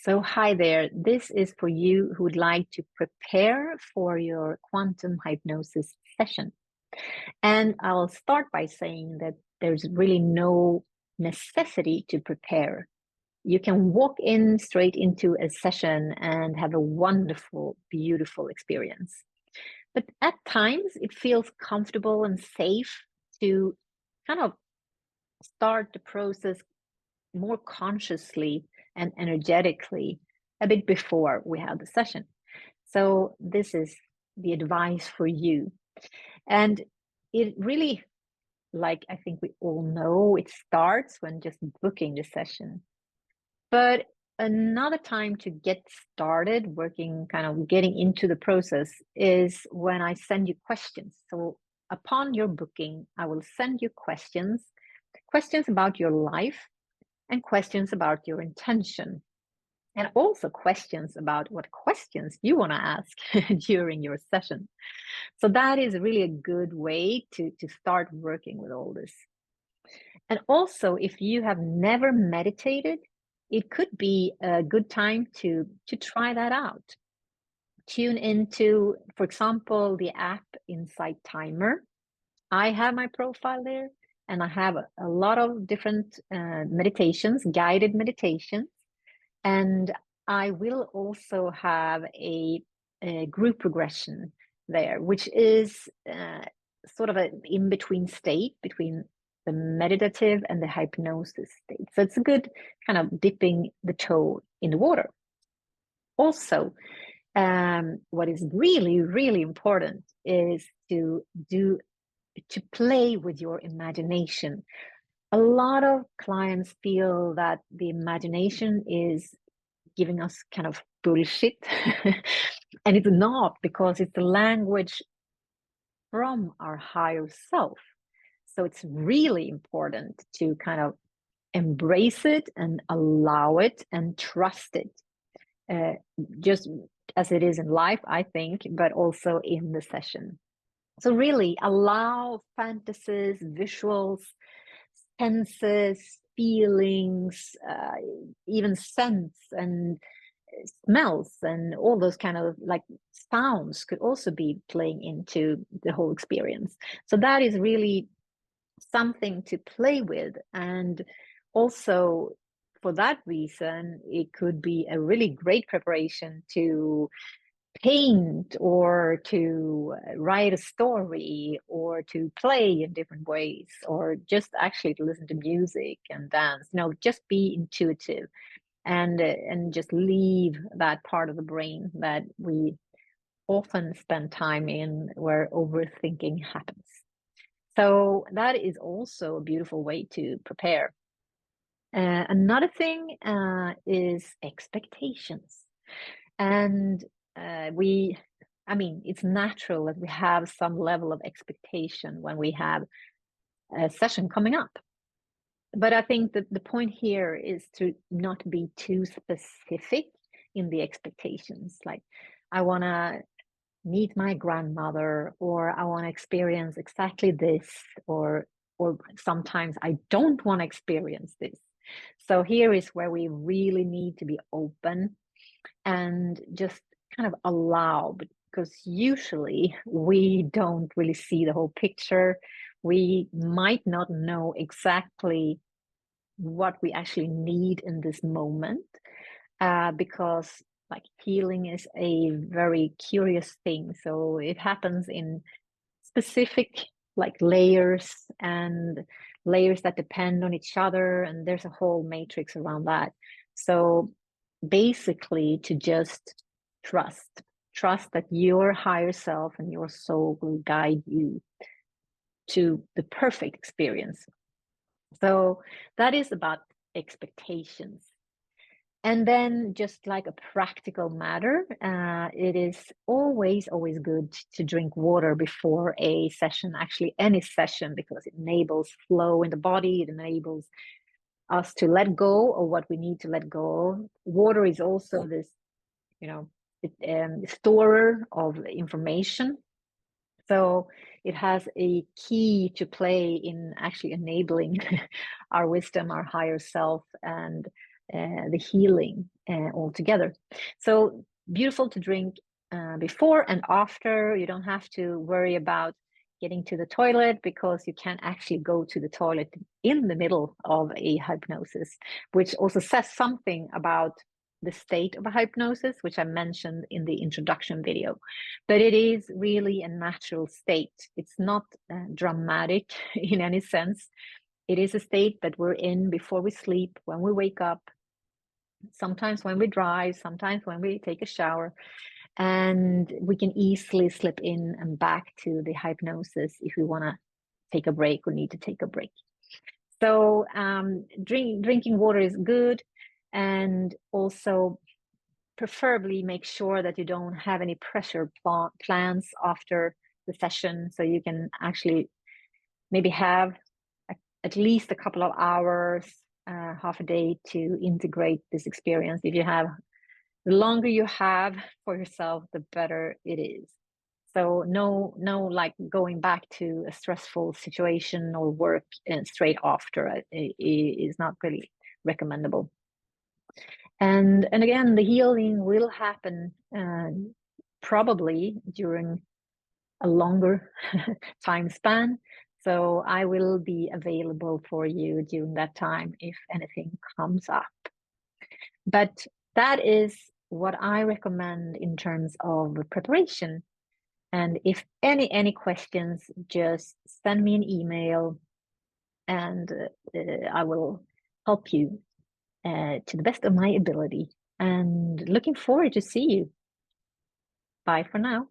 So, hi there. This is for you who would like to prepare for your quantum hypnosis session. And I'll start by saying that there's really no necessity to prepare. You can walk in straight into a session and have a wonderful, beautiful experience. But at times, it feels comfortable and safe to kind of start the process more consciously and energetically a bit before we have the session. So this is the advice for you. And it really, like I think we all know, it starts when just booking the session. But another time to get started working, kind of getting into the process, is when I send you questions. So upon your booking, I will send you questions about your life, and questions about your intention, and also questions about what questions you want to ask during your session. So that is really a good way to start working with all this. And also, if you have never meditated, it could be a good time to try that out. Tune into, for example, the app Insight Timer. I have my profile there, and I have a lot of different meditations, guided meditations. And I will also have a group regression there, which is sort of an in-between state between the meditative and the hypnosis state. So it's a good kind of dipping the toe in the water. Also, what is really, really important is to play with your imagination. A lot of clients feel that the imagination is giving us kind of bullshit. And it's not, because it's the language from our higher self. So it's really important to kind of embrace it and allow it and trust it, just as it is in life, I think, but also in the session. So really allow fantasies, visuals, senses, feelings, even scents and smells, and all those kind of like sounds could also be playing into the whole experience. So that is really something to play with. And also, for that reason, it could be a really great preparation to paint or to write a story or to play in different ways, or just actually to listen to music and dance. Just be intuitive and just leave that part of the brain that we often spend time in, where overthinking happens. So that is also a beautiful way to prepare. Another thing is expectations. And it's natural that we have some level of expectation when we have a session coming up. But I think that the point here is to not be too specific in the expectations. Like, I want to meet my grandmother, or I want to experience exactly this, or sometimes I don't want to experience this. So here is where we really need to be open and just kind of allow, because usually we don't really see the whole picture. We might not know exactly what we actually need in this moment, because like healing is a very curious thing. So it happens in specific like layers, and layers that depend on each other, and there's a whole matrix around that. So basically, to just trust that your higher self and your soul will guide you to the perfect experience. So that is about expectations. And then, just like a practical matter, it is always good to drink water before a session, actually any session, because it enables flow in the body. It enables us to let go of what we need to let go of. Water is also this, storer of information. So it has a key to play in actually enabling our wisdom, our higher self, and the healing altogether. So beautiful to drink before and after. You don't have to worry about getting to the toilet, because you can't actually go to the toilet in the middle of a hypnosis, which also says something about the state of a hypnosis, which I mentioned in the introduction video. But it is really a natural state. It's not dramatic in any sense. It is a state that we're in before we sleep, when we wake up, sometimes when we drive, sometimes when we take a shower, and we can easily slip in and back to the hypnosis if we want to take a break or need to take a break. So drinking water is good, and also preferably make sure that you don't have any pressure plans after the session, so you can actually maybe have at least a couple of hours, half a day to integrate this experience. If you have, the longer you have for yourself, the better it is. So no like going back to a stressful situation or work straight after is not really recommendable. And again, the healing will happen probably during a longer time span. So I will be available for you during that time if anything comes up. But that is what I recommend in terms of preparation. And if any questions, just send me an email, and I will help you to the best of my ability. And looking forward to see you. Bye for now.